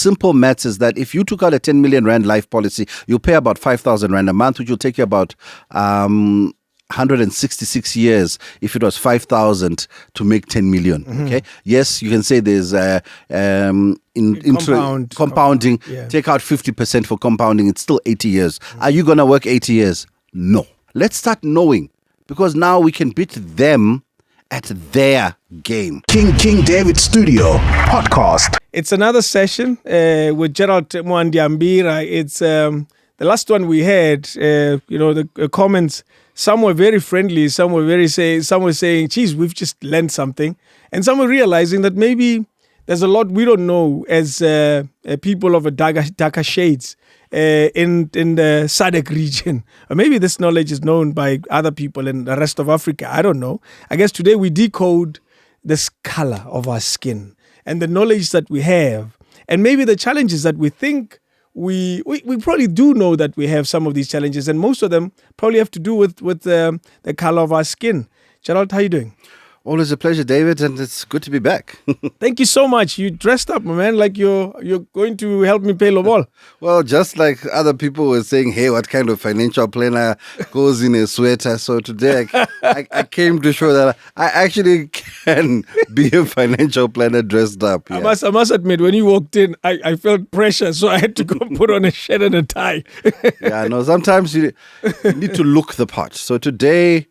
simple maths is that if you took out a 10 million rand life policy, you'll pay about 5,000 rand a month, which will take you about 166 years if it was 5,000 to make 10 million. Okay. Yes, you can say there's compounding. Yeah. Take out 50% for compounding. It's still 80 years. Are you going to work 80 years? No. Let's start knowing, because now we can beat them at their game. King David Studio Podcast. It's another session with Gerald Mwandiambira. It's the last one we had. The comments. Some were very friendly. Some were saying, "Geez, we've just learned something," and some were realizing that maybe there's a lot we don't know as people of a darker shades in the SADC region. Or maybe this knowledge is known by other people in the rest of Africa. I don't know. I guess today we decode this color of our skin and the knowledge that we have, and maybe the challenges that we think we probably do know that we have some of these challenges, and most of them probably have to do with the color of our skin. Gerald, how are you doing? Always a pleasure, David, and it's good to be back. Thank you so much. You dressed up, my man, like you're going to help me pay lobol. Well, just like other people were saying, hey, what kind of financial planner goes in a sweater? So today I came to show that I actually can be a financial planner dressed up. Yeah. I must admit, when you walked in, I felt pressure, so I had to go put on a shirt and a tie. Yeah, no, sometimes you need to look the part. So today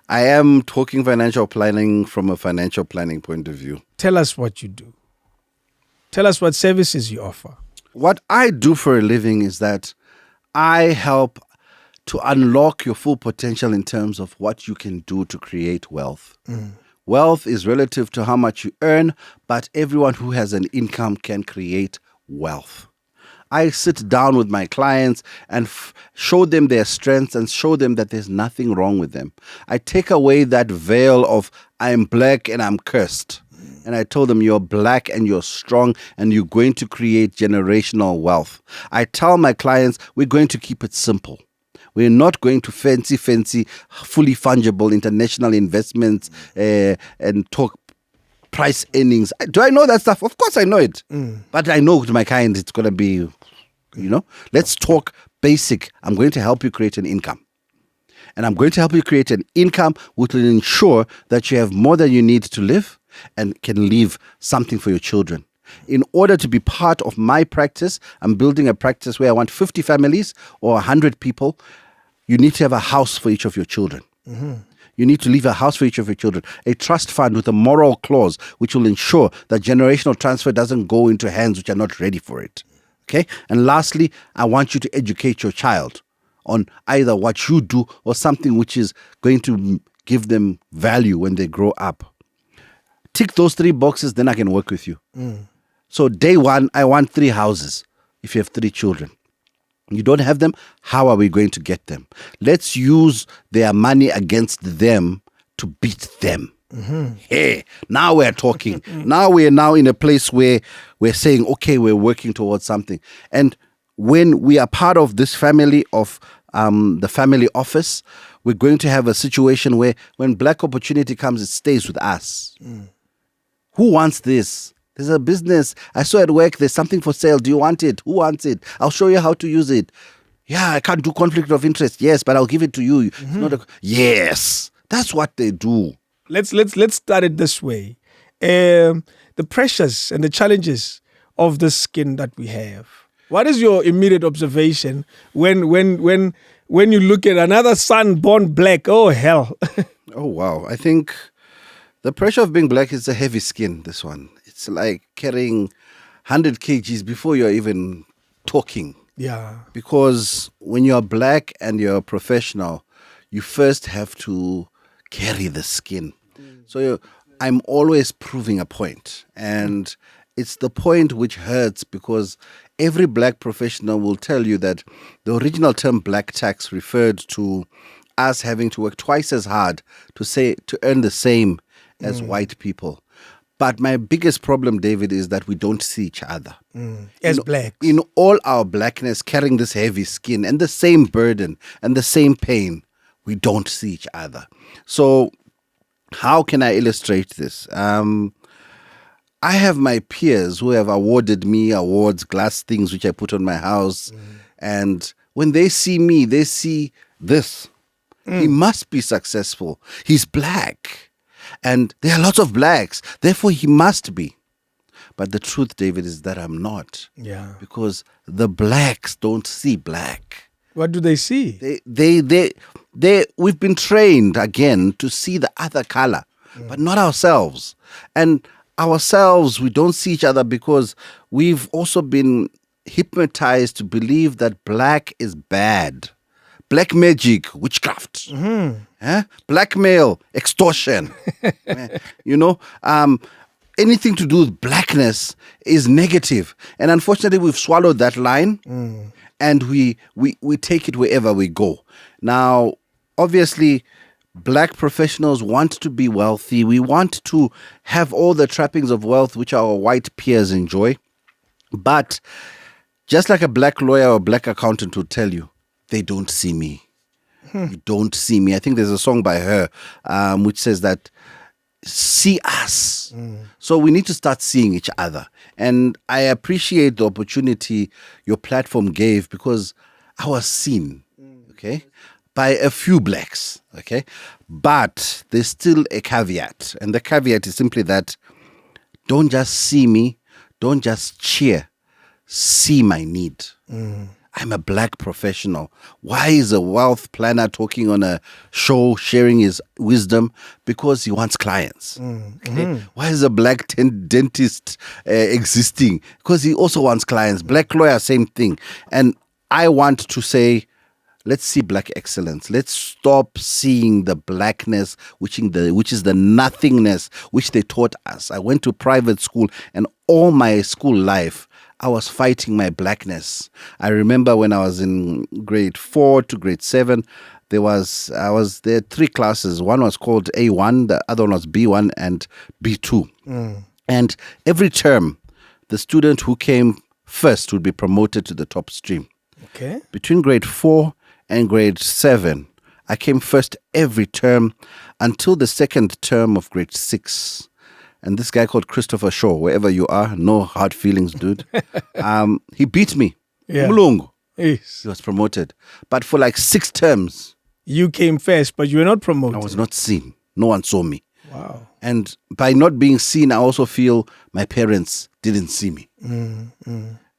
I am talking financial planning from a financial planning point of view. Tell us what you do. Tell us what services you offer. What I do for a living is that I help to unlock your full potential in terms of what you can do to create wealth. Wealth is relative to how much you earn, but everyone who has an income can create wealth. I sit down with my clients and show them their strengths and show them that there's nothing wrong with them. I take away that veil of I'm black and I'm cursed. And I told them you're black and you're strong and you're going to create generational wealth. I tell my clients we're going to keep it simple. We're not going to fancy, fully fungible international investments and talk price earnings. Do I know that stuff? Of course I know it. But I know to my kind it's going to be, let's talk basic. I'm going to help you create an income. And I'm going to help you create an income which will ensure that you have more than you need to live and can leave something for your children. In order to be part of my practice, I'm building a practice where I want 50 families or 100 people. You need to have a house for each of your children. You need to leave a house for each of your children, a trust fund with a moral clause which will ensure that generational transfer doesn't go into hands which are not ready for it. Okay? And lastly, I want you to educate your child on either what you do or something which is going to give them value when they grow up. Tick those 3 boxes, then I can work with you. So day 1, I want 3 houses if you have 3 children. You don't have them, how are we going to get them? Let's use their money against them to beat them. Hey, now we're talking. Now we're in a place where we're saying, okay, we're working towards something. And when we are part of this family of the family office, we're going to have a situation where when black opportunity comes, it stays with us. Who wants this? There's a business. I saw at work, there's something for sale. Do you want it? Who wants it? I'll show you how to use it. Yeah, I can't do conflict of interest. Yes, but I'll give it to you. It's not yes, that's what they do. Let's start it this way. The pressures and the challenges of the skin that we have. What is your immediate observation when you look at another son born black? Oh, hell. Oh, wow. I think the pressure of being black is a heavy skin, this one. It's like carrying 100 kgs before you're even talking. Yeah. Because when you're black and you're a professional, you first have to carry the skin. So I'm always proving a point. And it's the point which hurts because every black professional will tell you that the original term black tax referred to us having to work twice as hard to earn the same as white people. But my biggest problem, David, is that we don't see each other. As blacks. In all our blackness, carrying this heavy skin and the same burden and the same pain, we don't see each other. So how can I illustrate this? I have my peers who have awarded me awards, glass things which I put on my house. And when they see me, they see this. He must be successful. He's black. And there are lots of blacks. Therefore, he must be. But the truth, David, is that I'm not. Yeah. Because the blacks don't see black. What do they see? We've been trained again to see the other color, but not ourselves. And ourselves, we don't see each other because we've also been hypnotized to believe that black is bad. Black magic, witchcraft, blackmail, extortion. you know, anything to do with blackness is negative. And unfortunately, we've swallowed that line and we take it wherever we go. Now, obviously, black professionals want to be wealthy. We want to have all the trappings of wealth which our white peers enjoy. But just like a black lawyer or black accountant will tell you, they don't see me. You don't see me. I think there's a song by her which says that, see us. So we need to start seeing each other. And I appreciate the opportunity your platform gave because I was seen, okay, by a few blacks, okay? But there's still a caveat. And the caveat is simply that don't just see me, don't just cheer, see my need. I'm a black professional. Why is a wealth planner talking on a show, sharing his wisdom? Because he wants clients. Okay? Why is a black dentist existing? Because he also wants clients. Black lawyer, same thing. And I want to say, let's see black excellence. Let's stop seeing the blackness, which is the nothingness which they taught us. I went to private school, and all my school life, I was fighting my blackness. I remember when I was in grade 4 to grade 7, there were 3 classes. One was called A1, the other one was B1 and B2. And every term, the student who came first would be promoted to the top stream. Okay. Between grade 4 and grade 7, I came first every term until the second term of grade 6. And this guy called Christopher Shaw, wherever you are, no hard feelings, dude. He beat me. Yeah. Mulungu. Yes. He was promoted. But for like 6 terms, You came first, but you were not promoted. I was not seen. No one saw me. Wow. And by not being seen, I also feel my parents didn't see me.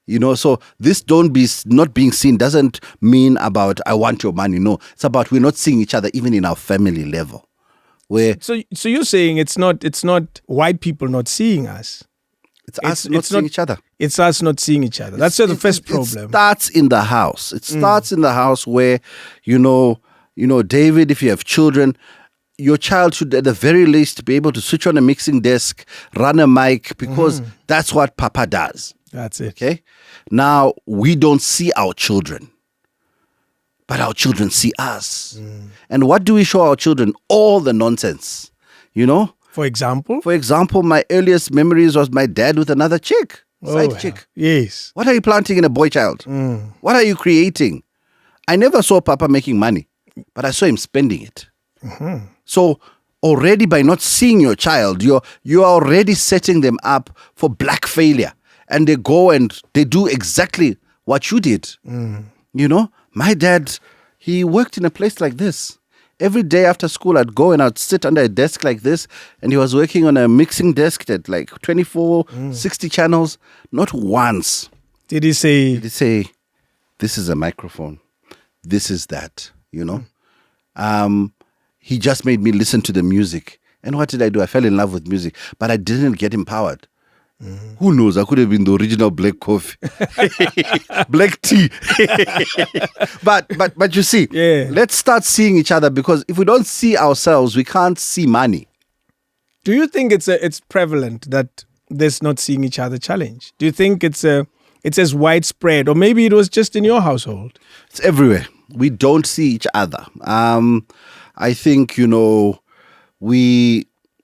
You know, so this not being seen doesn't mean about I want your money. No, it's about we're not seeing each other even in our family level. Where So you're saying it's not white people not seeing us. it's us not seeing each other. It's us not seeing each other. That's the first problem. It starts in the house. It starts in the house where, you know, David, if you have children, your child should at the very least be able to switch on a mixing desk, run a mic, because that's what Papa does. That's it. Okay? Now, we don't see our children, but our children see us. And what do we show our children? All the nonsense, you know? For example? For example, my earliest memories was my dad with another chick, side chick. Yes. What are you planting in a boy child? What are you creating? I never saw Papa making money, but I saw him spending it. So already by not seeing your child, you are already setting them up for black failure. And they go and they do exactly what you did. You know, my dad, he worked in a place like this. Every day after school, I'd go and I'd sit under a desk like this, and he was working on a mixing desk that like 24, 60 channels. Not once Did he say? did he say, this is a microphone. This is that, you know. He just made me listen to the music. And what did I do? I fell in love with music, but I didn't get empowered. Who knows? I could have been the original black coffee, black tea. but you see, let's start seeing each other, because if we don't see ourselves, we can't see money. Do you think it's prevalent that there's not seeing each other challenge? Do you think it's as widespread, or maybe it was just in your household? It's everywhere. We don't see each other. I think, you know,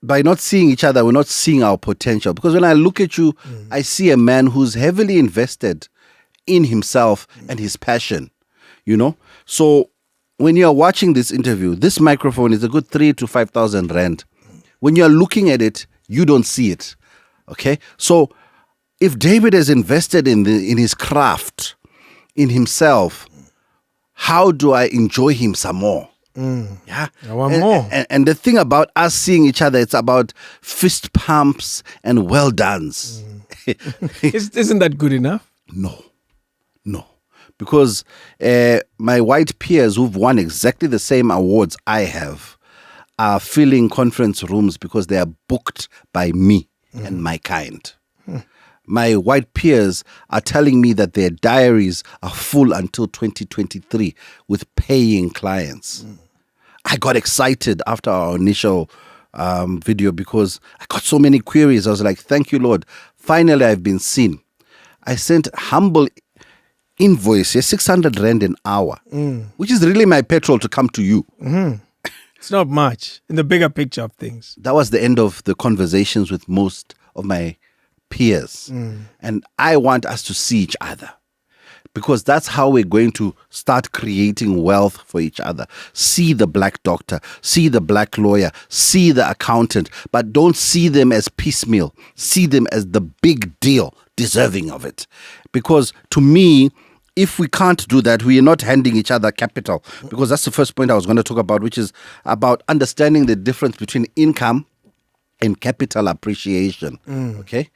by not seeing each other, we're not seeing our potential. Because when I look at you, I see a man who's heavily invested in himself and his passion, you know. So when you're watching this interview, this microphone is a good 3,000 to 5,000 rand. When you're looking at it, you don't see it. Okay, so if David has invested in his craft, in himself, how do I enjoy him some more? Yeah, I want more. And the thing about us seeing each other, it's about fist pumps and well dones. Isn't that good enough? No. Because my white peers who've won exactly the same awards I have are filling conference rooms because they are booked by me and my kind. My white peers are telling me that their diaries are full until 2023 with paying clients. I got excited after our initial video because I got so many queries. I was like, thank you, Lord. Finally, I've been seen. I sent humble invoice, 600 Rand an hour, which is really my petrol to come to you. It's not much in the bigger picture of things. That was the end of the conversations with most of my peers. And I want us to see each other because that's how we're going to start creating wealth for each other. See the black doctor, see the black lawyer, see the accountant, but don't see them as piecemeal. See them as the big deal, deserving of it. Because to me, if we can't do that, we are not handing each other capital. Because that's the first point I was going to talk about, which is about understanding the difference between income and capital appreciation. Okay?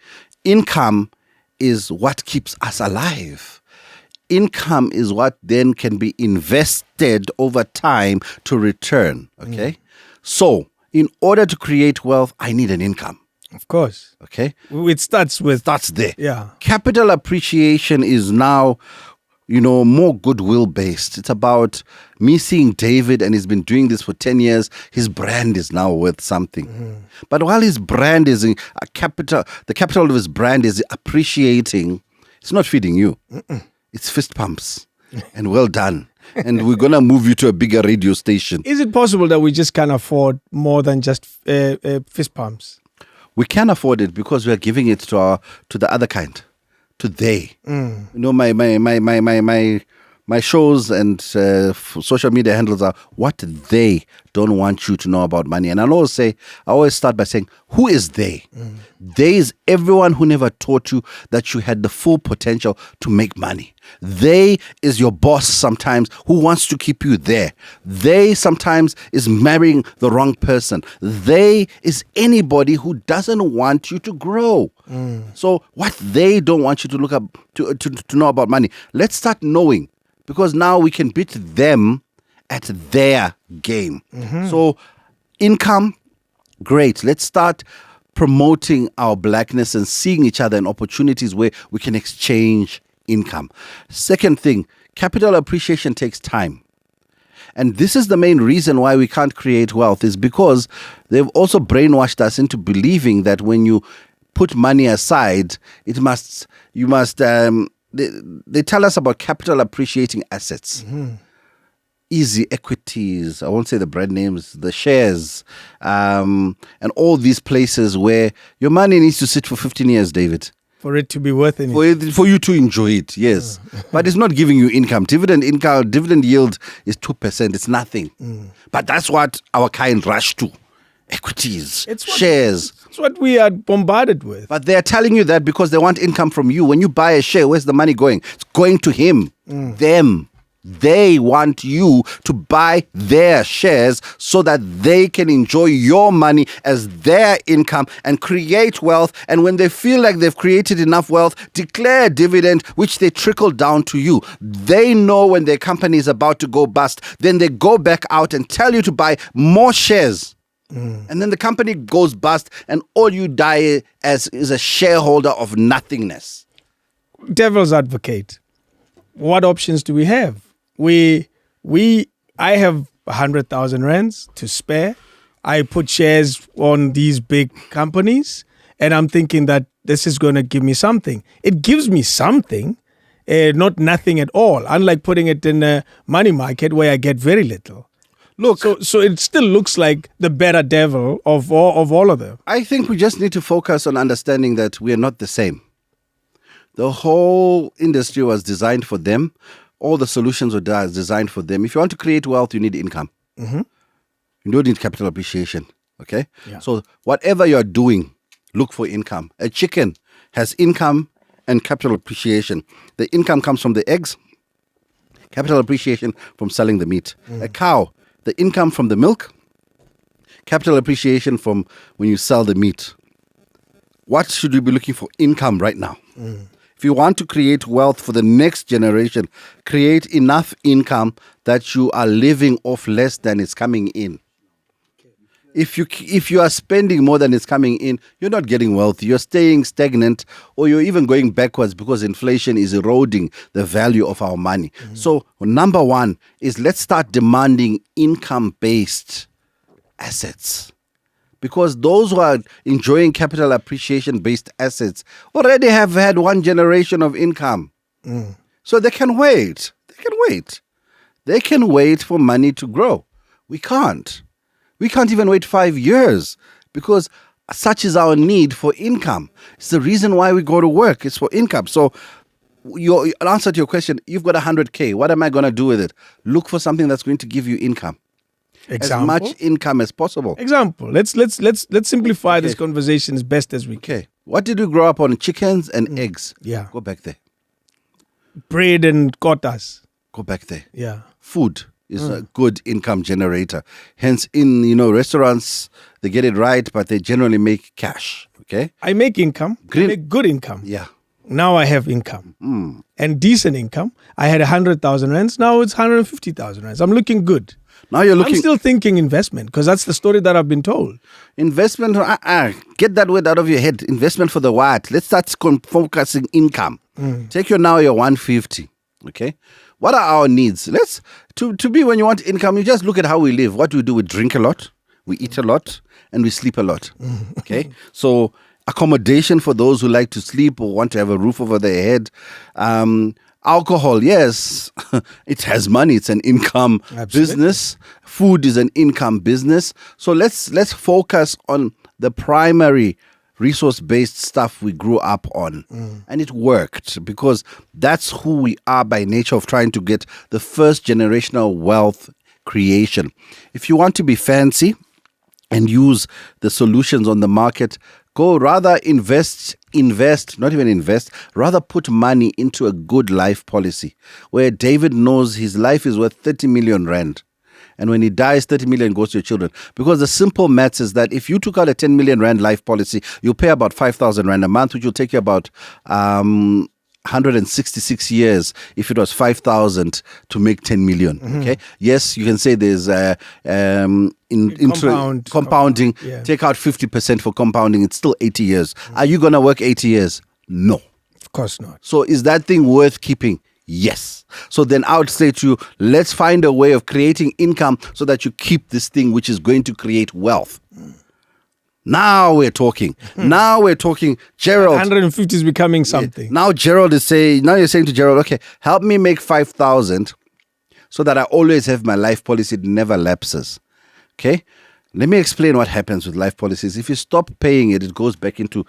Income is what keeps us alive. Income is what then can be invested over time to return. Okay? So, in order to create wealth, I need an income. Of course. Okay? It starts there. Yeah. Capital appreciation is now, more goodwill based. It's about me seeing David, and he's been doing this for 10 years. His brand is now worth something. But while his brand is the capital of his brand is appreciating, it's not feeding you. It's fist pumps and well done. And we're going to move you to a bigger radio station. Is it possible that we just can't afford more than just fist pumps? We can afford it because we are giving it to the other kind, to they. My shows and social media handles are what they don't want you to know about money. And I always start by saying, who is they? They is everyone who never taught you that you had the full potential to make money. They is your boss sometimes who wants to keep you there. They sometimes is marrying the wrong person. They is anybody who doesn't want you to grow. So what they don't want you to look up to know about money, let's start knowing. Because now we can beat them at their game. So income, great. Let's start promoting our blackness and seeing each other in opportunities where we can exchange income. Second thing, capital appreciation takes time. And this is the main reason why we can't create wealth, is because they've also brainwashed us into believing that when you put money aside, they tell us about capital appreciating assets. Easy equities, I won't say the brand names, the shares, and all these places where your money needs to sit for 15 years, David. For it to be worth it. For you to enjoy it, yes. But it's not giving you income. Dividend yield is 2%. It's nothing. But that's what our kind rush to. Equities, shares. It's what we are bombarded with. But they're telling you that because they want income from you. When you buy a share, where's the money going? It's going to him, them. They want you to buy their shares so that they can enjoy your money as their income and create wealth. And when they feel like they've created enough wealth, declare a dividend, which they trickle down to you. They know when their company is about to go bust. Then they go back out and tell you to buy more shares. And then the company goes bust and all you die as is a shareholder of nothingness. Devil's advocate. What options do we have? I have 100,000 rands to spare. I put shares on these big companies and I'm thinking that this is going to give me something. It gives me something, not nothing at all. Unlike putting it in a money market where I get very little. Look, so it still looks like the better devil of all of them. I think we just need to focus on understanding that we are not the same. The whole industry was designed for them. All the solutions were designed for them. If you want to create wealth, you need income. You don't need capital appreciation. Okay? Yeah. So whatever you're doing, look for income. A chicken has income and capital appreciation. The income comes from the eggs, capital appreciation from selling the meat. A cow, the income from the milk, capital appreciation from when you sell the meat. What should you be looking for? Income right now. If you want to create wealth for the next generation, create enough income that you are living off less than is coming in. If you are spending more than is coming in, you're not getting wealthy. You're staying stagnant, or you're even going backwards because inflation is eroding the value of our money. So number one is, let's start demanding income-based assets. Because those who are enjoying capital appreciation-based assets already have had one generation of income. So they can wait. They can wait for money to grow. We can't. We can't even wait 5 years, because such is our need for income. It's the reason why we go to work. It's for income. So your answer to your question, you've got 100K. What am I going to do with it? Look for something that's going to give you income. Example? As much income as possible. Example. Let's simplify this conversation as best as we can. Okay. What did you grow up on? Chickens and eggs. Yeah. Go back there. Bread and kotas. Go back there. Yeah. Food is a good income generator. Hence, in restaurants, they get it right, but they generally make cash. Okay. I make income. I make good income. Yeah. Now I have income. And decent income. I had 100,000 rands. Now it's 150,000 rands. I'm looking good. Now you're looking. I'm still thinking investment, because that's the story that I've been told. Investment. Get that word out of your head. Investment for the what? Let's start focusing income. Take your 150. Okay. What are our needs? To be, when you want income, you just look at how we live. What do? We drink a lot, we eat a lot, and we sleep a lot. Okay. So accommodation for those who like to sleep or want to have a roof over their head. Alcohol, yes, it has money. It's an income business. Food is an income business. So let's focus on the primary resource-based stuff we grew up on. And it worked, because that's who we are by nature, of trying to get the first generational wealth creation. If you want to be fancy and use the solutions on the market, go rather rather put money into a good life policy, where David knows his life is worth 30 million rand. And when he dies, 30 million goes to your children. Because the simple maths is that if you took out a 10 million rand life policy, you'll pay about 5,000 rand a month, which will take you about 166 years if it was 5,000 to make 10 million. Okay. Yes, you can say there's compounding. Yeah. Take out 50% for compounding. It's still 80 years. Are you going to work 80 years? No. Of course not. So is that thing worth keeping? Yes. So then I would say to you, let's find a way of creating income so that you keep this thing which is going to create wealth. Now we're talking. Now we're talking. Gerald. 150 is becoming something. Now Gerald is saying, now you're saying to Gerald, okay, help me make 5,000 so that I always have my life policy. It never lapses. Okay. Let me explain what happens with life policies. If you stop paying it, it goes back into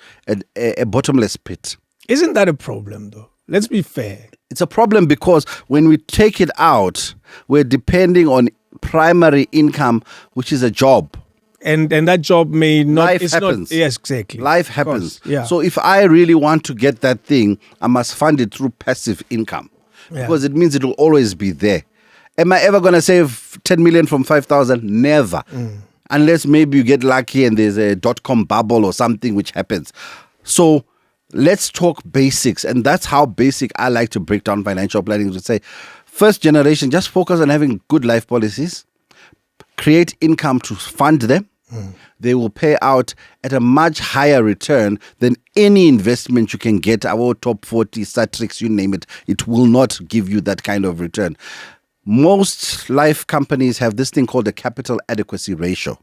a bottomless pit. Isn't that a problem, though? Let's be fair. It's a problem because when we take it out, we're depending on primary income, which is a job. And that job may not... Life happens. Yes, exactly. Life happens. Yeah. So if I really want to get that thing, I must fund it through passive income. Because it means it will always be there. Am I ever going to save 10 million from 5,000? Never. Unless maybe you get lucky and there's a .com bubble or something which happens. So let's talk basics. And that's how basic I like to break down financial planning. To say, first generation, just focus on having good life policies. Create income to fund them. They will pay out at a much higher return than any investment you can get. Our top 40, Satrix, you name it. It will not give you that kind of return. Most life companies have this thing called the capital adequacy ratio,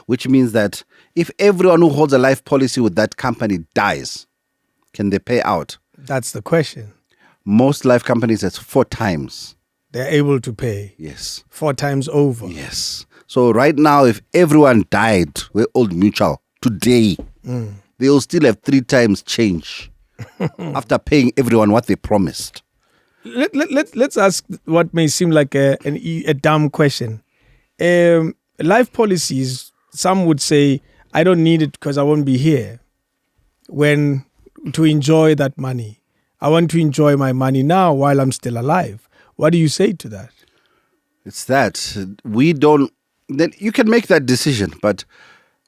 which means that if everyone who holds a life policy with that company dies, can they pay out? That's the question. Most life companies, that's 4 times. They're able to pay. Yes. 4 times over. Yes. So right now, if everyone died with Old Mutual today, they'll still have 3 times change after paying everyone what they promised. Let's ask what may seem like a dumb question. Life policies, some would say, I don't need it because I won't be here. to enjoy that money. I want to enjoy my money now while I'm still alive. What do you say to that? It's that we don't. Then you can make that decision, but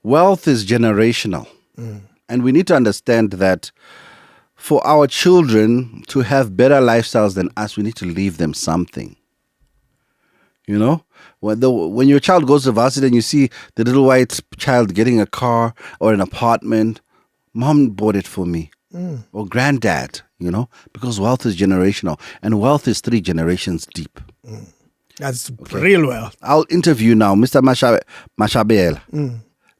wealth is generational, and we need to understand that for our children to have better lifestyles than us, we need to leave them something. You know, when your child goes to varsity and you see the little white child getting a car or an apartment, mom bought it for me, or granddad. You know, because wealth is generational, and wealth is 3 generations deep. That's real wealth. I'll interview now, Mr. Mashabela.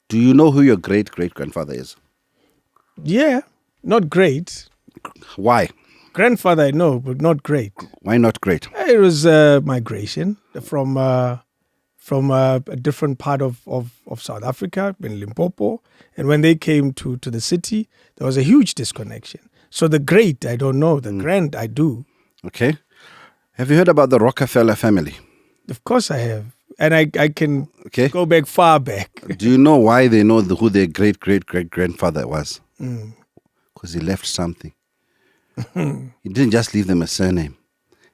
Do you know who your great-great-grandfather is? Yeah, not great. Why? Grandfather, I know, but not great. Why not great? It was migration from a different part of South Africa, in Limpopo. And when they came to the city, there was a huge disconnection. So the great, I don't know. The grand, I do. Okay. Have you heard about the Rockefeller family? Of course I have. And I can Okay. go back far back. Do you know why they know who their great-great-great-grandfather was? Because he left something. He didn't just leave them a surname.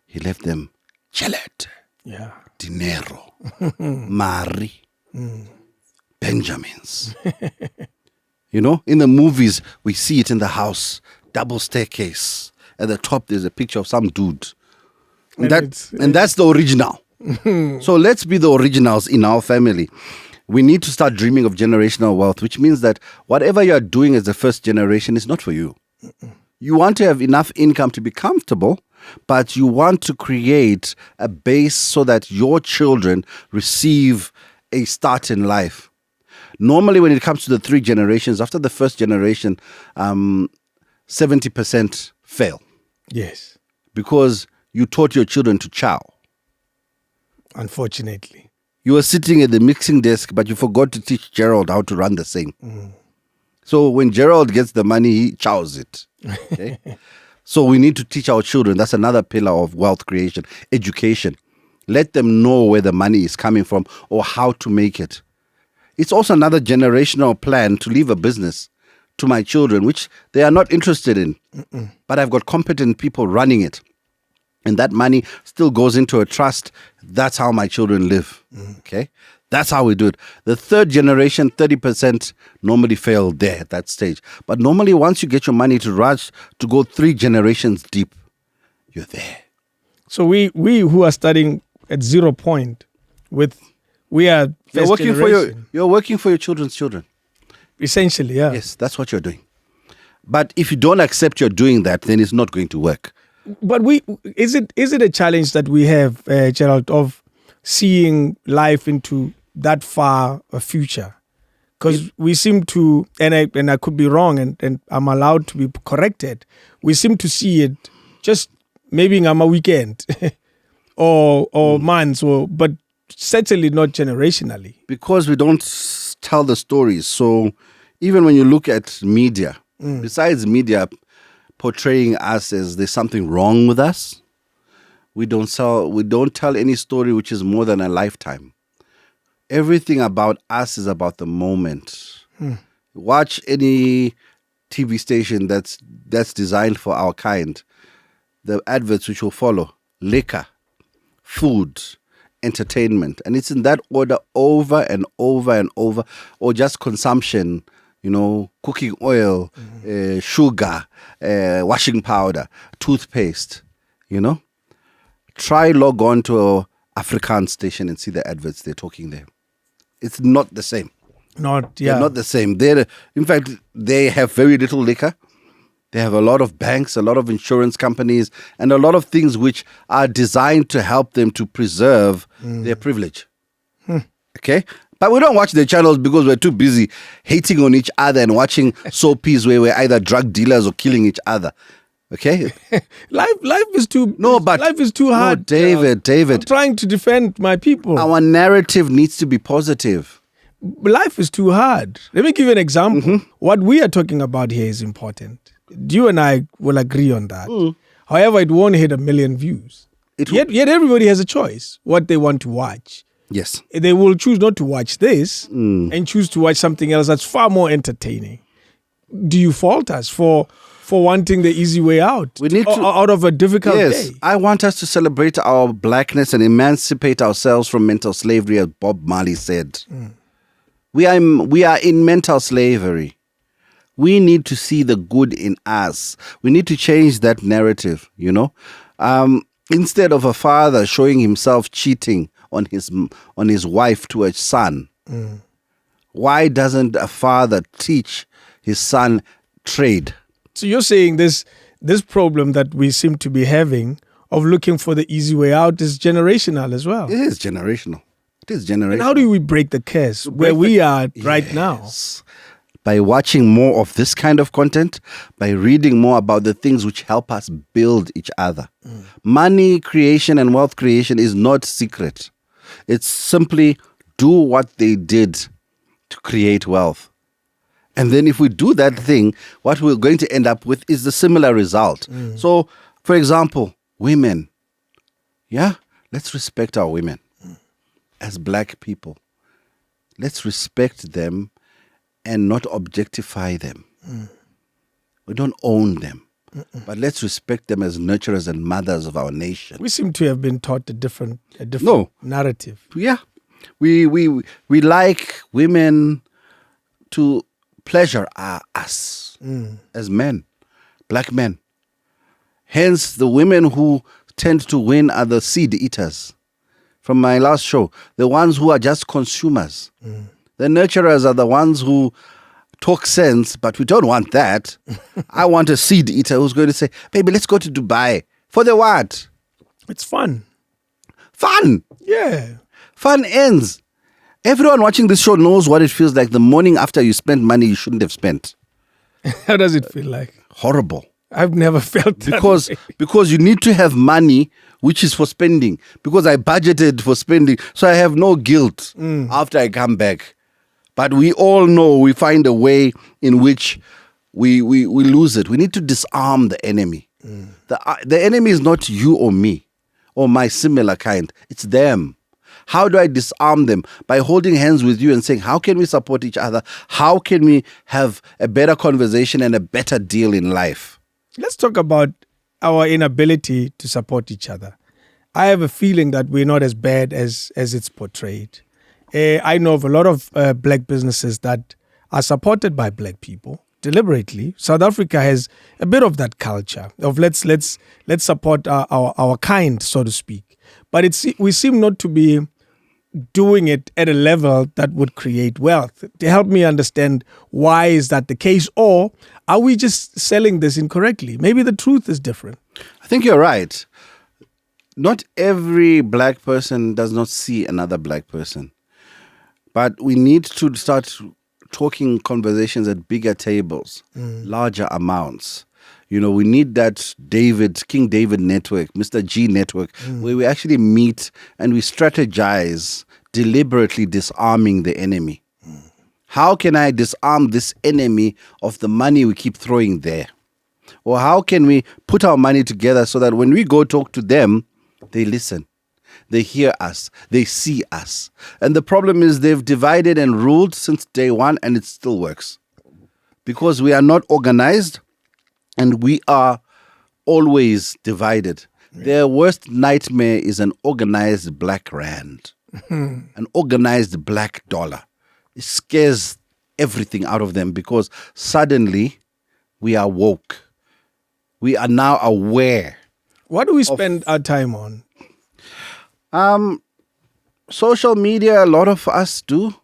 He left them Chelet, Yeah. Dinero, Mari, Benjamins. You know, in the movies, we see it in the house, double staircase. At the top, there's a picture of some dude. And that's the original. So let's be the originals in our family. We need to start dreaming of generational wealth, which means that whatever you're doing as the first generation is not for you. You want to have enough income to be comfortable, but you want to create a base so that your children receive a start in life. Normally, when it comes to the 3 generations, after the first generation, 70% fail Yes. because you taught your children to chow. Unfortunately. You were sitting at the mixing desk, but you forgot to teach Gerald how to run the same. So when Gerald gets the money, he chows it. Okay? So we need to teach our children. That's another pillar of wealth creation, education. Let them know where the money is coming from or how to make it. It's also another generational plan to leave a business to my children, which they are not interested in. But I've got competent people running it. And that money still goes into a trust. That's how my children live. Okay? That's how we do it. The 3rd generation, 30% normally fail there at that stage. But normally, once you get your money to rush to go 3 generations deep, you're there. So we who are studying at 0 point we are You're first working generation. you're working for your children's children. Essentially, yeah. Yes, that's what you're doing. But if you don't accept you're doing that, then it's not going to work. But is it a challenge that we have, Gerald, of seeing life into that far a future? Because we seem to, and I could be wrong, and I'm allowed to be corrected. We seem to see it just maybe on a weekend or months, but certainly not generationally. Because we don't tell the stories. So even when you look at media, besides media portraying us as there's something wrong with us, we don't tell any story which is more than a lifetime. Everything about us is about the moment. Watch any TV station that's designed for our kind. The adverts which will follow: liquor, food, entertainment. And it's in that order over and over and over, or just consumption, cooking oil, sugar, washing powder, toothpaste, Try log on to a Afrikaans station and see the adverts they're talking there. It's not the same. They're not the same. In fact, they have very little liquor. They have a lot of banks, a lot of insurance companies, and a lot of things which are designed to help them to preserve their privilege. Okay? But we don't watch the channels because we're too busy hating on each other and watching soapies where we're either drug dealers or killing each other. Okay? Life is too life is too hard. No, David. I'm trying to defend my people. Our narrative needs to be positive. Life is too hard. Let me give you an example. What we are talking about here is important. You and I will agree on that. However, it won't hit 1 million views. Yet everybody has a choice what they want to watch. Yes. They will choose not to watch this and choose to watch something else that's far more entertaining. do you fault us for wanting the easy way out? We need to- out of a difficult Yes, day. I want us to celebrate our blackness and emancipate ourselves from mental slavery, as Bob Marley said. We are in mental slavery. We need to see the good in us. We need to change that narrative, you know. Instead of a father showing himself cheating on his wife to a son, why doesn't a father teach his son trade? So you're saying this problem that we seem to be having of looking for the easy way out is generational as well. It is generational. It is generational. And how do we break the curse where we are right now? Yes. By watching more of this kind of content, by reading more about the things which help us build each other. Money creation and wealth creation is not secret. It's simply do what they did to create wealth. And then if we do that thing, what we're going to end up with is the similar result. So, for example, women. Yeah, let's respect our women as black people. Let's respect them and not objectify them. We don't own them. But let's respect them as nurturers and mothers of our nation. We seem to have been taught a different No. narrative. Yeah. We like women to pleasure us as men, black men. Hence, the women who tend to win are the seed eaters. From my last show, the ones who are just consumers. The nurturers are the ones who talk sense, but we don't want that. I want a seed eater who's going to say, baby, let's go to Dubai. For the what? It's fun. Fun. Yeah. Fun ends. Everyone watching this show knows what it feels like the morning after you spent money you shouldn't have spent. How does it feel like? Horrible. I've never felt that Because way. because you need to have money which is for spending. Because I budgeted for spending. So I have no guilt after I come back. But we all know we find a way in which we lose it. We need to disarm the enemy. The enemy is not you or me or my similar kind. It's them. How do I disarm them? By holding hands with you and saying, how can we support each other? How can we have a better conversation and a better deal in life? Let's talk about our inability to support each other. I have a feeling that we're not as bad as it's portrayed. I know of a lot of black businesses that are supported by black people deliberately. South Africa has a bit of that culture of let's support our kind, so to speak. But we seem not to be doing it at a level that would create wealth. To help me understand, why is that the case? Or are we just selling this incorrectly? Maybe the truth is different. I think you're right. Not every black person does not see another black person. But we need to start talking conversations at bigger tables, larger amounts. You know, we need that King David network, Mr. G network, where we actually meet and we strategize, deliberately disarming the enemy. How can I disarm this enemy of the money we keep throwing there? Or how can we put our money together so that when we go talk to them, they listen, they hear us, they see us. And the problem is they've divided and ruled since day one, and it still works. Because we are not organized, and we are always divided. Their worst nightmare is an organized black rand, an organized black dollar. It scares everything out of them because suddenly we are woke. We are now aware. What do we spend our time on? Social media, a lot of us do.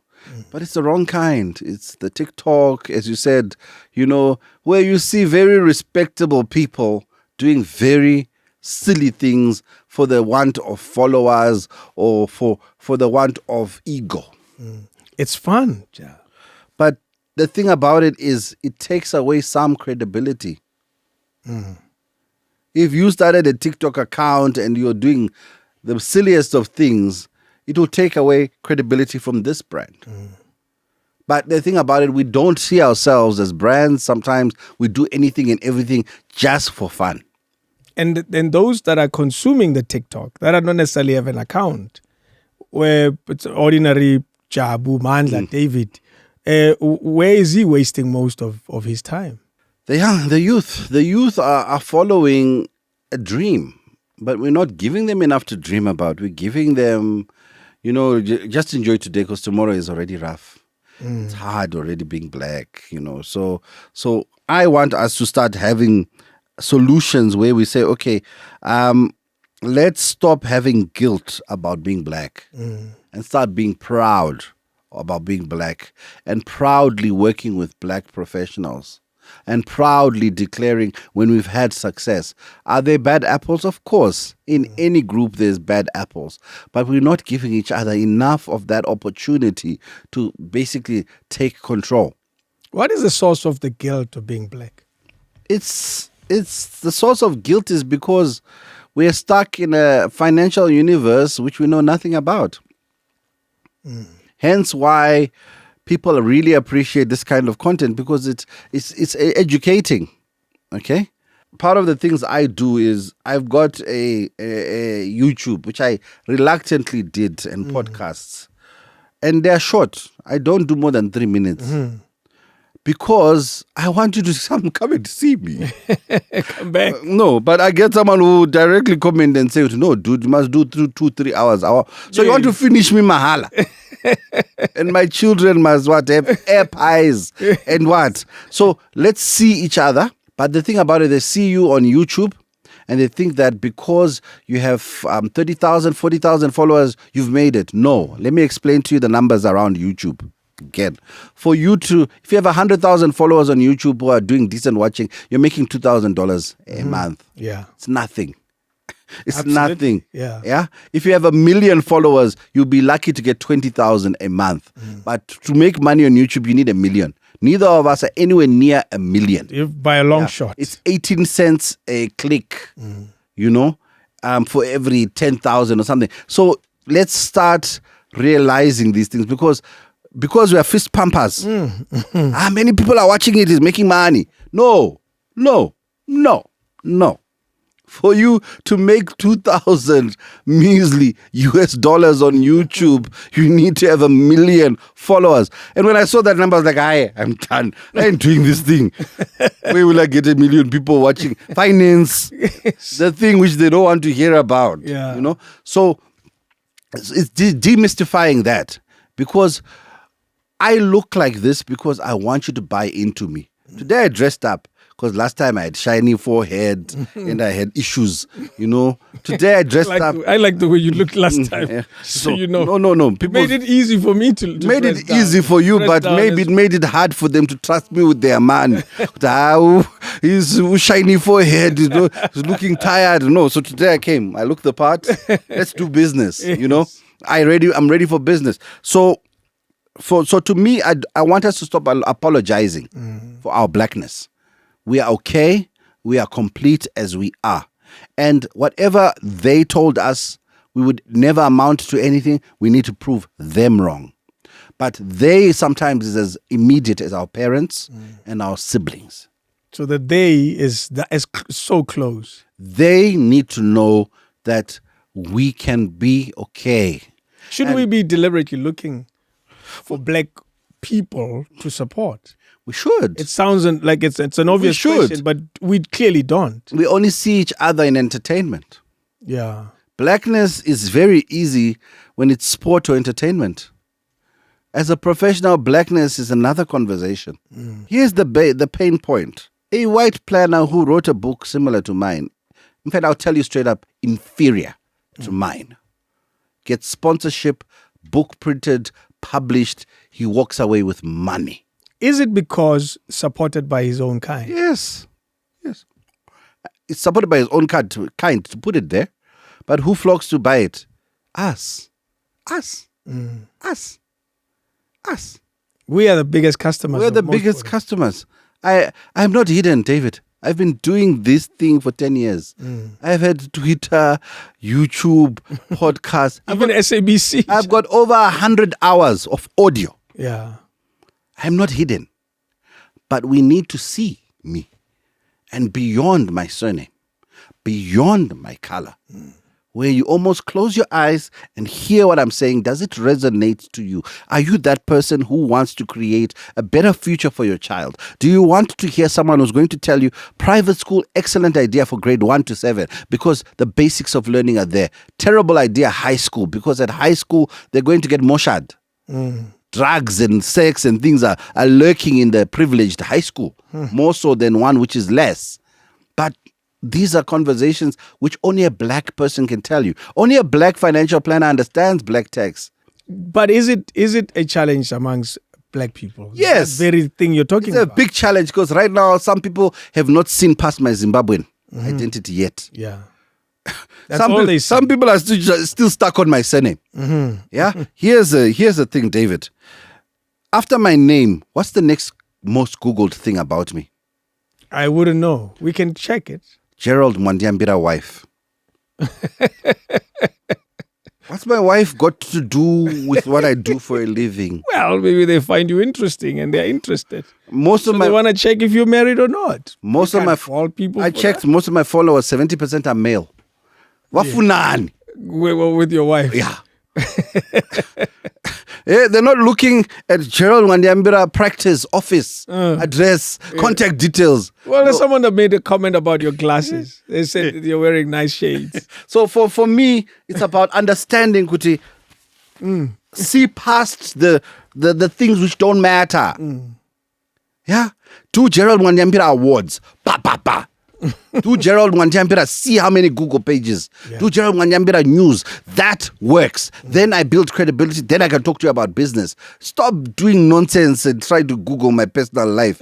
But it's the wrong kind. It's the TikTok, as you said, you know, where you see very respectable people doing very silly things for the want of followers or for the want of ego. It's fun. Yeah. But the thing about it is it takes away some credibility. If you started a TikTok account and you're doing the silliest of things, it will take away credibility from this brand. But the thing about it, we don't see ourselves as brands. Sometimes we do anything and everything just for fun. And then those that are consuming the TikTok, that are not necessarily have an account, where it's ordinary Jabu, Mandla, David, where is he wasting most of his time? The youth are following a dream, but we're not giving them enough to dream about. We're giving them, just enjoy today because tomorrow is already rough. It's hard already being black, So I want us to start having solutions where we say, okay, let's stop having guilt about being black and start being proud about being black and proudly working with black professionals and proudly declaring when we've had success. Are there bad apples? Of course. In any group, there's bad apples. But we're not giving each other enough of that opportunity to basically take control. What is the source of the guilt of being black? It's the source of guilt is because we're stuck in a financial universe which we know nothing about. Hence why people really appreciate this kind of content, because it's educating. Okay? Part of the things I do is I've got a YouTube, which I reluctantly did, and podcasts. And they're short. I don't do more than 3 minutes. Because I want you to come and see me. Come back. No, but I get someone who directly comment and say, no, dude, you must do 2-3 hours. So you want to finish me mahala. And my children must have air pies and what. So let's see each other. But the thing about it, they see you on YouTube and they think that because you have 30,000, 40,000 followers, you've made it. No, let me explain to you the numbers around YouTube. Again, for you to, if you have 100,000 followers on YouTube who are doing decent watching, you're making $2,000 a month. Yeah. It's nothing. It's Absolutely. nothing. Yeah. If you have 1 million followers, you'll be lucky to get 20,000 a month. But to make money on YouTube, you need 1 million. Neither of us are anywhere near 1 million. By a long shot. It's 18 cents a click, for every 10,000 or something. So let's start realizing these things because we are fist pumpers. Many people are watching it, is making money. No. For you to make 2,000 measly US dollars on YouTube, you need to have 1 million followers. And when I saw that number, I was like, I'm done. I ain't doing this thing. Where will I get 1 million people watching? Finance, the thing which they don't want to hear about. Yeah. So it's demystifying that, because I look like this because I want you to buy into me. Today I dressed up because last time I had shiny forehead and I had issues, Today I dressed up. I like the way you looked last time. So No. People made it easy for me to made it easy for you, but maybe it made it hard for them to trust me with their man. He's shiny forehead, he's looking tired. No, so today I came. I looked the part. Let's do business, I'm ready for business. So to me, I want us to stop apologizing for our blackness. We are okay. We are complete as we are. And whatever they told us we would never amount to anything, we need to prove them wrong. But they sometimes is as immediate as our parents and our siblings. So the they is so close. They need to know that we can be okay. Should we be deliberately looking for black people to support? We should. It sounds like it's an obvious question, but we clearly don't. We only see each other in entertainment. Yeah. Blackness is very easy when it's sport or entertainment. As a professional, blackness is another conversation. Here's the pain point. A white planner who wrote a book similar to mine, in fact, I'll tell you straight up, inferior to mine, gets sponsorship, book printed, published, he walks away with money. Is it because supported by his own kind? Yes. It's supported by his own kind, to put it there. But who flocks to buy it? Us. We are the biggest customers. We're the biggest customers. I'm not hidden, David. I've been doing this thing for 10 years. I've had Twitter, YouTube, podcasts. Even SABC. I've got over 100 hours of audio. Yeah. I'm not hidden. But we need to see me. And beyond my surname, beyond my color, where you almost close your eyes and hear what I'm saying. Does it resonate to you? Are you that person who wants to create a better future for your child? Do you want to hear someone who's going to tell you, private school, excellent idea for grade 1 to 7, because the basics of learning are there. Terrible idea, high school, because at high school, they're going to get moshad. Drugs and sex and things are lurking in the privileged high school, more so than one which is less. But these are conversations which only a black person can tell you. Only a black financial planner understands black tax. But is it a challenge amongst black people? Yes. That very thing you're talking It's a about. big challenge because right now some people have not seen past my Zimbabwean identity yet. Yeah. That's all they see. Some people are still stuck on my surname. Yeah. Here's the thing, David. After my name, what's the next most Googled thing about me? I wouldn't know. We can check it. Gerald Mwandiambira wife. What's my wife got to do with what I do for a living? Well, maybe they find you interesting and they're interested. Most of So my they want to check if you're married or not. most You of my can't fault people. I for checked that. most of my followers, 70% are male. Wafunani. With your wife. Yeah. They're not looking at Gerald Mwandiambira practice, office, address, contact details. Well, there's someone that made a comment about your glasses. They said that you're wearing nice shades. So for me, it's about understanding, Kuti. See past the things which don't matter. Yeah. Do Gerald Mwandiambira awards. Pa, pa, pa. Do Gerald Mwandiambira, see how many Google pages. Do Gerald Mwandiambira news. That works. Then I build credibility. Then I can talk to you about business. Stop doing nonsense and try to Google my personal life.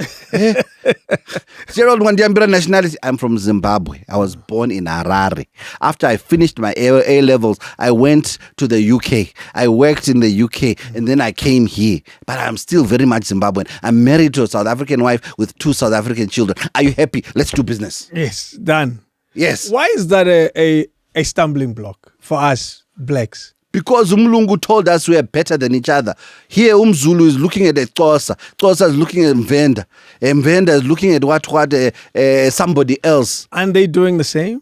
Gerald Mwandiambira nationality. I'm from Zimbabwe. I was born in Harare. After I finished my A levels, I went to the UK. I worked in the UK and then I came here. But I'm still very much Zimbabwean. I'm married to a South African wife with 2 South African children. Are you happy? Let's do business. Yes, done. Yes. Why is that a stumbling block for us blacks? Because Umlungu told us we are better than each other. Here Umzulu is looking at a Xhosa. Xhosa is looking at Mvenda. Mvenda is looking at what somebody else. Aren't they doing the same?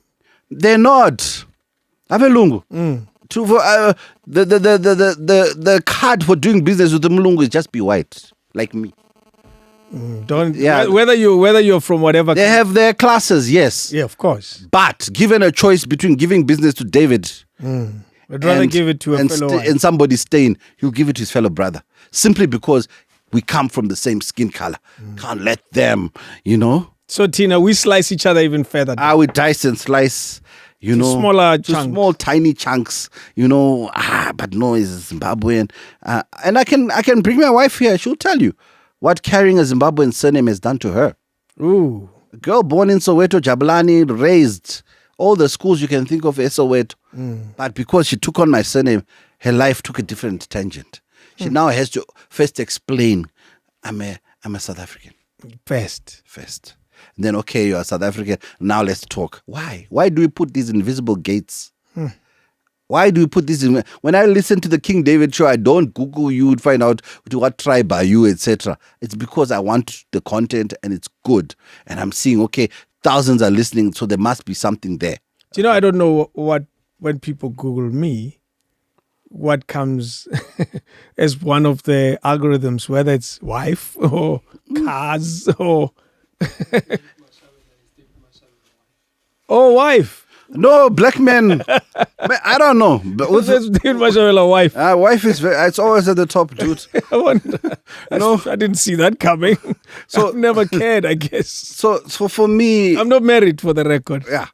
They're not. Abelungu. The card for doing business with the Mlungu is just be white, like me. Don't. Yeah. Whether you're from whatever. They have their classes, yes. Yeah, of course. But given a choice between giving business to David I'd rather give it to a fellow. and somebody staying, he'll give it to his fellow brother. Simply because we come from the same skin color. Can't let them, So Tina, we slice each other even further. we dice and slice, smaller to chunks. small, tiny chunks, but no, he's Zimbabwean. And I can bring my wife here. She'll tell you what carrying a Zimbabwean surname has done to her. Ooh. A girl born in Soweto, Jabulani, raised all the schools you can think of in Soweto. But because she took on my surname, her life took a different tangent. She now has to first explain, I'm a South African. First. And then, okay, you're a South African. Now let's talk. Why? Why do we put these invisible gates? Why do we put this in? When I listen to the King David show, I don't Google you to find out to what tribe are you, etc. It's because I want the content and it's good. And I'm seeing, okay, thousands are listening, so there must be something there. Do you know, I don't know when people Google me, what comes as one of the algorithms, whether it's wife or cars or... Oh, wife. No, black men. I don't know. But That's David Mashavela wife. wife is it's always at the top, dude. I wonder. I didn't see that coming. So I've never cared, I guess. So for me, I'm not married, for the record. yeah.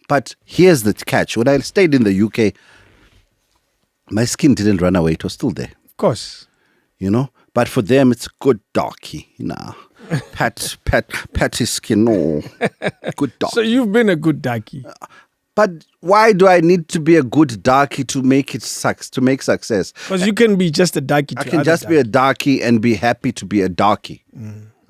But here's the catch. When I stayed in the UK, my skin didn't run away. It was still there. Of course. But for them, it's good darky. Pat his skin. No, good darky. So you've been a good darkie. But why do I need to be a good darky to make success? Because you can be just a darkie. I can just be a darky and be happy to be a darky.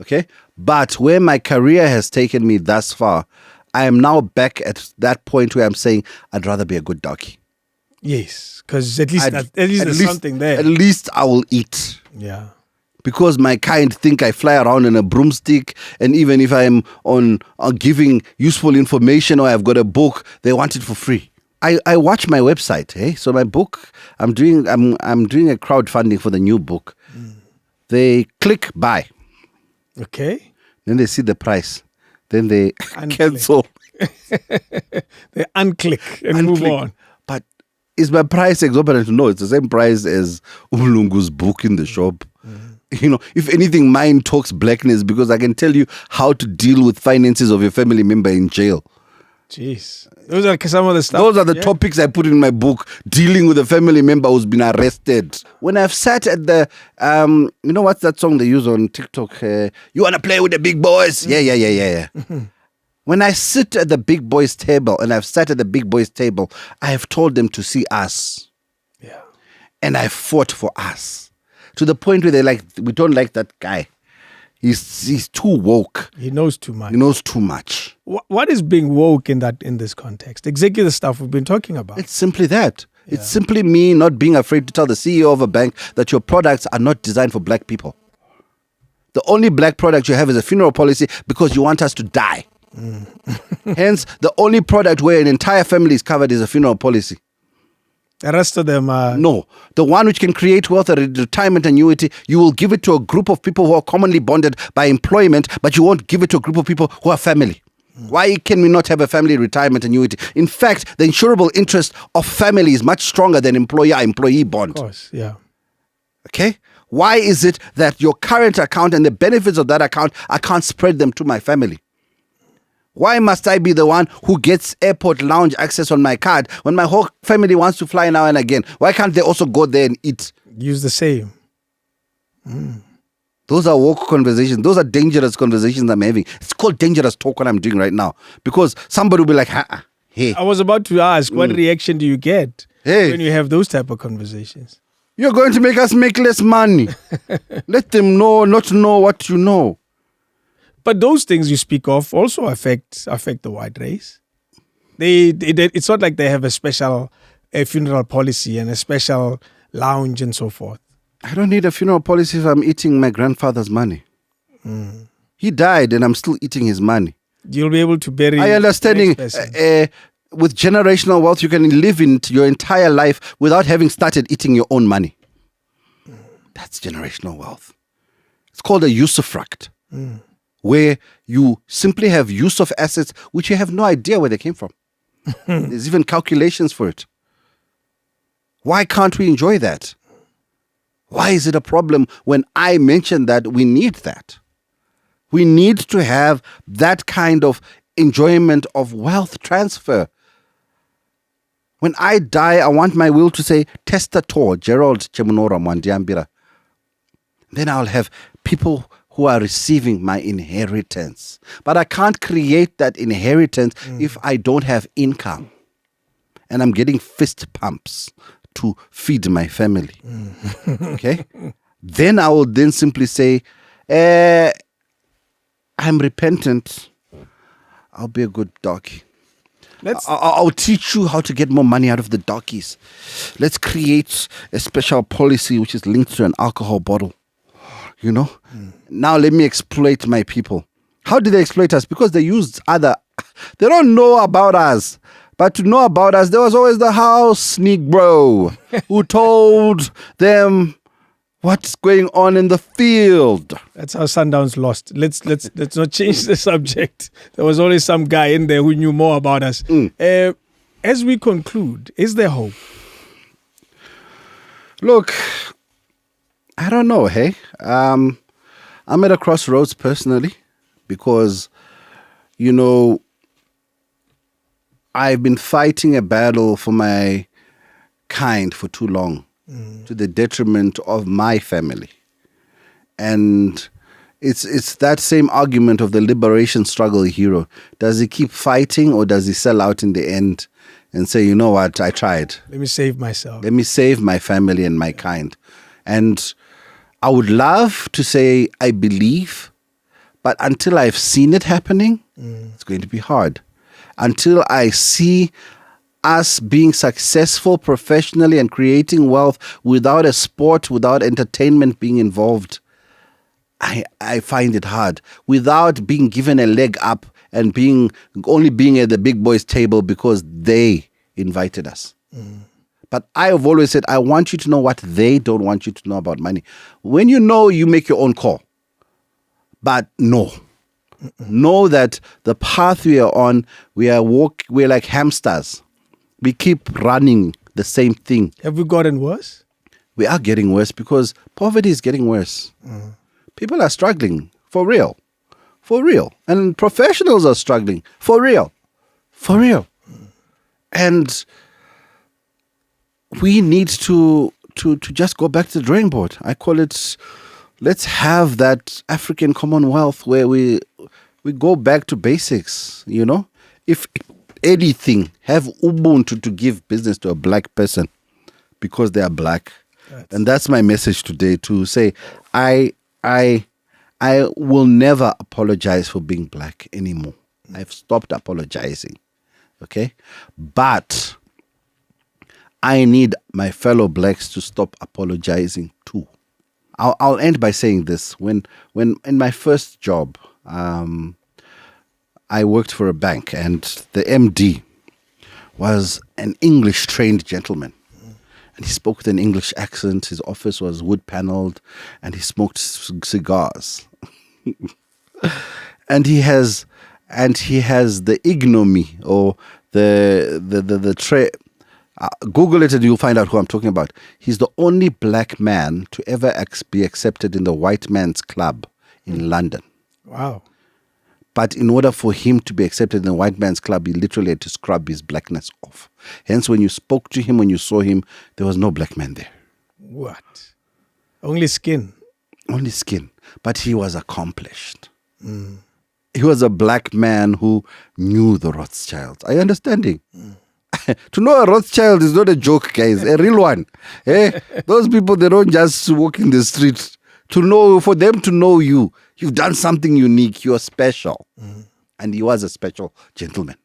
Okay? But where my career has taken me thus far, I am now back at that point where I'm saying I'd rather be a good darky. Yes, because at least there's something there. At least I will eat. Yeah. Because my kind think I fly around in a broomstick, and even if I'm on giving useful information or I've got a book, they want it for free. I watch my website. Hey, so my book, I'm doing a crowdfunding for the new book. They click buy, Okay. then they see the price, then they Unclick. cancel. They unclick and move Unclick. on. But is my price exorbitant? No, it's the same price as Umlungu's book in the shop. You know, if anything, mine talks blackness because I can tell you how to deal with finances of your family member in jail. Jeez. Those are some of the stuff. Those are the topics I put in my book, dealing with a family member who's been arrested. When I've sat at the, you know what's that song they use on TikTok? You want to play with the big boys? Yeah. When I sit at the big boys table, and I've sat at the big boys table, I have told them to see us. Yeah. And I fought for us. To the point where they're like, we don't like that guy. He's too woke. He knows too much. He knows too much. What is being woke in this context? Exactly the stuff we've been talking about. It's simply that. Yeah. It's simply me not being afraid to tell the CEO of a bank that your products are not designed for black people. The only black product you have is a funeral policy because you want us to die. Hence, the only product where an entire family is covered is a funeral policy. The rest of them are... No. The one which can create wealth, a retirement annuity, you will give it to a group of people who are commonly bonded by employment, but you won't give it to a group of people who are family. Why can we not have a family retirement annuity? In fact, the insurable interest of family is much stronger than employer-employee bond. Of course, yeah. Okay? Why is it that your current account and the benefits of that account, I can't spread them to my family? Why must I be the one who gets airport lounge access on my card when my whole family wants to fly now and again? Why can't they also go there and eat? Use the same. Those are woke conversations. Those are dangerous conversations I'm having. It's called dangerous talk what I'm doing right now. Because somebody will be like, hey. I was about to ask, what reaction do you get when you have those type of conversations? You're going to make us make less money. Let them not know what you know. But those things you speak of also affect the white race. It's not like they have a special funeral policy and a special lounge and so forth. I don't need a funeral policy if I'm eating my grandfather's money. He died and I'm still eating his money. You'll be able to bury... I understanding with generational wealth, you can live in your entire life without having started eating your own money. That's generational wealth. It's called a usufruct. Where you simply have use of assets which you have no idea where they came from. There's even calculations for it. Why can't we enjoy that? Why is it a problem when I mention that we need that? We need to have that kind of enjoyment of wealth transfer. When I die, I want my will to say, Testator, Gerald Chemunora Mwandiambira. Then I'll have people who are receiving my inheritance. But I can't create that inheritance if I don't have income. And I'm getting fist pumps to feed my family. Okay? Then I will then simply say, I'm repentant. I'll be a good doggy. I'll teach you how to get more money out of the doggies. Let's create a special policy which is linked to an alcohol bottle. You know? Now let me exploit my people. How do they exploit us? Because they used they don't know about us. But to know about us, there was always the house sneak bro who told them what's going on in the field. That's how Sundowns lost. Let's not change the subject. There was always some guy in there who knew more about us. As we conclude, is there hope? Look, I don't know, hey? I'm at a crossroads personally because, you know, I've been fighting a battle for my kind for too long to the detriment of my family. And it's that same argument of the liberation struggle hero. Does he keep fighting or does he sell out in the end and say, you know what, I tried. Let me save myself. Let me save my family and my kind. And I would love to say I believe, but until I've seen it happening, it's going to be hard. Until I see us being successful professionally and creating wealth without a sport, without entertainment being involved, I find it hard. Without being given a leg up and only being at the big boys' table because they invited us. But I have always said, I want you to know what they don't want you to know about money. When you know, you make your own call. But know that the path we are on, we're like hamsters. We keep running the same thing. Have we gotten worse? We are getting worse because poverty is getting worse. People are struggling for real. For real. And professionals are struggling for real. For real. And we need to just go back to the drawing board. I call it, let's have that African Commonwealth where we go back to basics, you know. If anything, have Ubuntu to give business to a black person because they are black. And that's my message today, to say I will never apologize for being black anymore. I've stopped apologizing. Okay? But I need my fellow blacks to stop apologizing too. I'll end by saying this. When in my first job, I worked for a bank, and the MD was an English-trained gentleman. And he spoke with an English accent. His office was wood-paneled, and he smoked cigars. and he has the ignominy or the tray. Google it and you'll find out who I'm talking about. He's the only black man to ever be accepted in the white man's club in London. Wow. But in order for him to be accepted in the white man's club, he literally had to scrub his blackness off. Hence, when you spoke to him, when you saw him, there was no black man there. What? Only skin. Only skin. But he was accomplished. He was a black man who knew the Rothschilds. Are you understanding? To know a Rothschild is not a joke, guys. A real one. Those people, they don't just walk in the street. For them to know you, you've done something unique. You're special. And he was a special gentleman.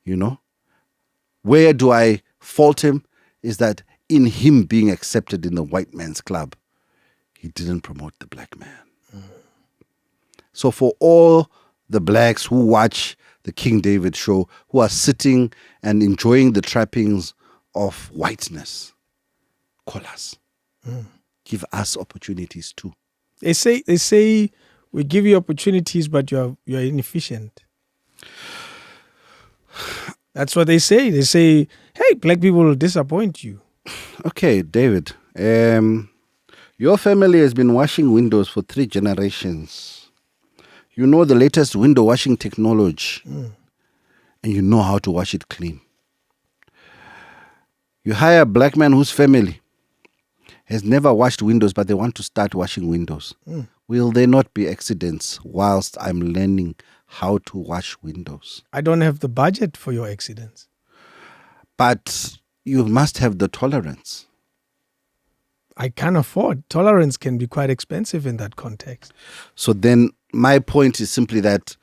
You know? Where do I fault him? Is that in him being accepted in the white man's club, he didn't promote the black man. So for all the blacks who watch the King David show, who are sitting and enjoying the trappings of whiteness, call us. Give us opportunities too. They say we give you opportunities, but you're inefficient. That's what they say. They say, hey, black people will disappoint you. Okay, David. Your family has been washing windows for 3 generations. You know the latest window washing technology. And you know how to wash it clean. You hire a black man whose family has never washed windows, but they want to start washing windows. Will there not be accidents whilst I'm learning how to wash windows? I don't have the budget for your accidents. But you must have the tolerance. I can't afford. Tolerance can be quite expensive in that context. So then my point is simply that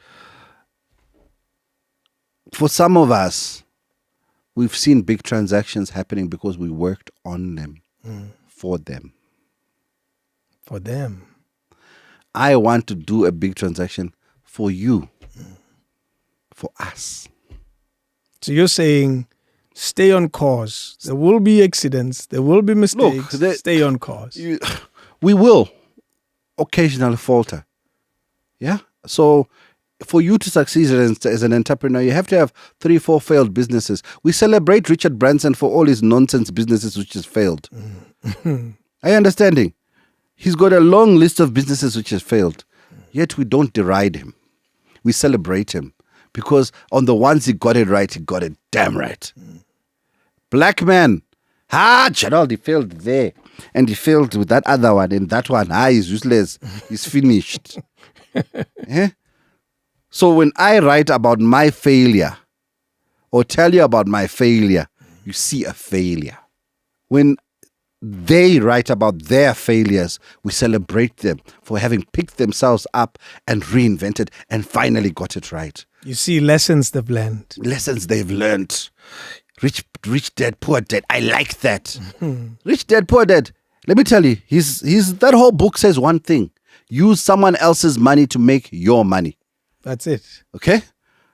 for some of us, we've seen big transactions happening because we worked on them, for them. For them. I want to do a big transaction for you, for us. So you're saying, stay on course. There will be accidents. There will be mistakes. Look, stay on course. We will occasionally falter. Yeah? So for you to succeed as an entrepreneur, you have to have 3, 4 failed businesses. We celebrate Richard Branson for all his nonsense businesses which has failed. Are you understanding? He's got a long list of businesses which has failed. Yet we don't deride him. We celebrate him. Because on the ones he got it right, he got it damn right. Black man. Gerald, he failed there. And he failed with that other one. And that one, he's useless. He's finished. So when I write about my failure or tell you about my failure, you see a failure. When they write about their failures, we celebrate them for having picked themselves up and reinvented and finally got it right. You see lessons they've learned. Lessons they've learned. Rich dad, poor dad. I like that. Rich dad, poor dad. Let me tell you, that whole book says one thing. Use someone else's money to make your money. That's it. Okay?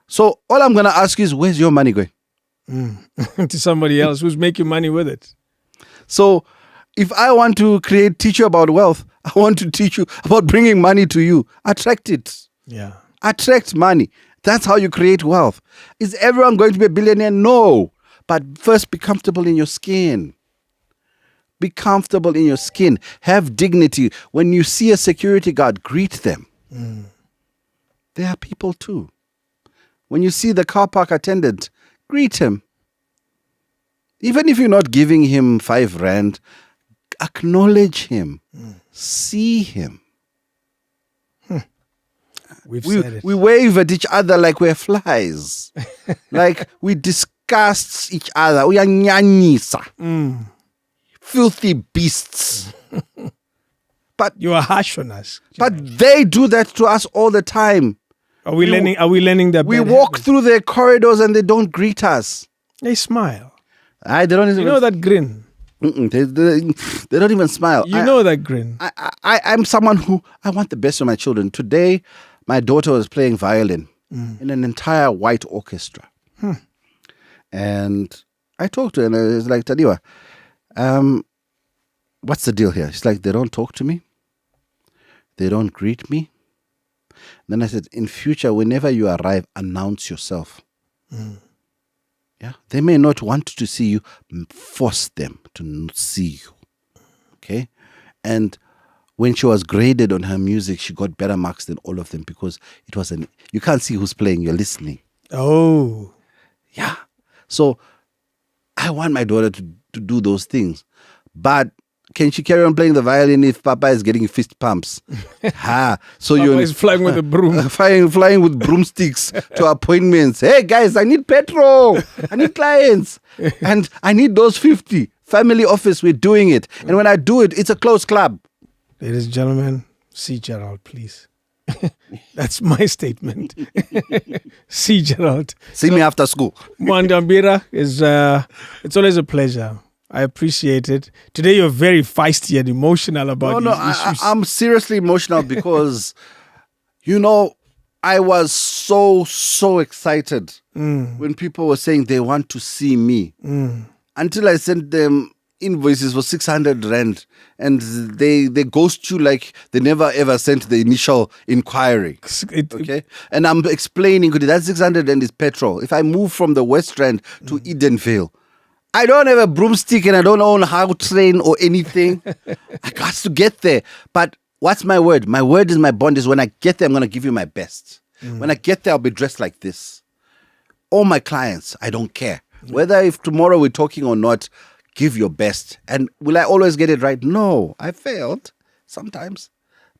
So all I'm going to ask you is, where's your money going? to somebody else who's making money with it. So if I want to teach you about wealth, I want to teach you about bringing money to you. Attract it. Yeah. Attract money. That's how you create wealth. Is everyone going to be a billionaire? No. But first, be comfortable in your skin. Be comfortable in your skin. Have dignity. When you see a security guard, greet them. They are people too. When you see the car park attendant, greet him. Even if you're not giving him 5 rand, acknowledge him. See him. We've said it. We wave at each other like we're flies. Like we disgust each other. We are nyanyisa. Filthy beasts. But You are harsh on us. But they do that to us all the time. Are we learning that? We walk through their corridors and they don't greet us. They smile. They don't even, You know that grin. they don't even smile. You know that grin. I'm someone who, I want the best for my children. Today, my daughter was playing violin in an entire white orchestra. And I talked to her and I was like, Tadiwa, what's the deal here? She's like, they don't talk to me. They don't greet me. Then I said, in future, whenever you arrive, announce yourself. Yeah, they may not want to see you. Force them to see you. Okay, and when she was graded on her music, she got better marks than all of them because it was you can't see who's playing. You're listening. Oh, yeah. So I want my daughter to do those things, but can she carry on playing the violin if Papa is getting fist pumps? So Papa is flying with a broom. flying with broomsticks to appointments. Hey guys, I need petrol. I need clients. And I need those 50. Family office, we're doing it. And when I do it, it's a closed club. Ladies and gentlemen, see Gerald, please. That's my statement. See Gerald. See me after school. Mwandambira, it's always a pleasure. I appreciate it. Today you're very feisty and emotional about these issues. I'm seriously emotional because, I was so excited when people were saying they want to see me. Until I sent them invoices for 600 rand and they ghost you like they never ever sent the initial inquiry. Okay? And I'm explaining, that 600 rand is petrol. If I move from the West Rand to Edenvale, I don't have a broomstick and I don't own a house train or anything. I got to get there. But what's my word? My word is my bond is when I get there, I'm going to give you my best. When I get there, I'll be dressed like this. All my clients, I don't care. Whether if tomorrow we're talking or not, give your best. And will I always get it right? No, I failed sometimes.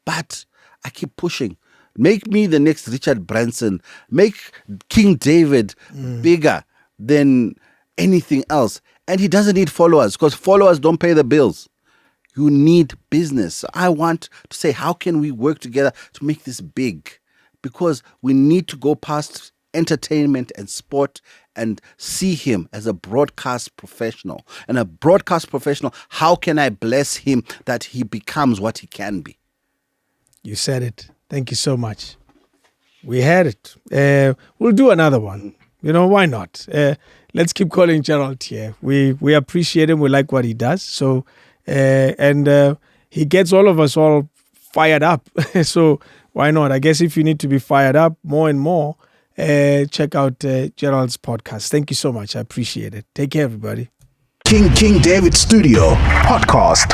But I keep pushing. Make me the next Richard Branson. Make King David bigger than anything else. And he doesn't need followers because followers don't pay the bills. You need business. I want to say, how can we work together to make this big? Because we need to go past entertainment and sport and see him as a broadcast professional. And a broadcast professional, how can I bless him that he becomes what he can be? You said it. Thank you so much. We had it. We'll do another one. Why not? Let's keep calling Gerald here. We appreciate him. We like what he does. So, and he gets all of us all fired up. So why not? I guess if you need to be fired up more and more, check out Gerald's podcast. Thank you so much. I appreciate it. Take care, everybody. King David Studio Podcast.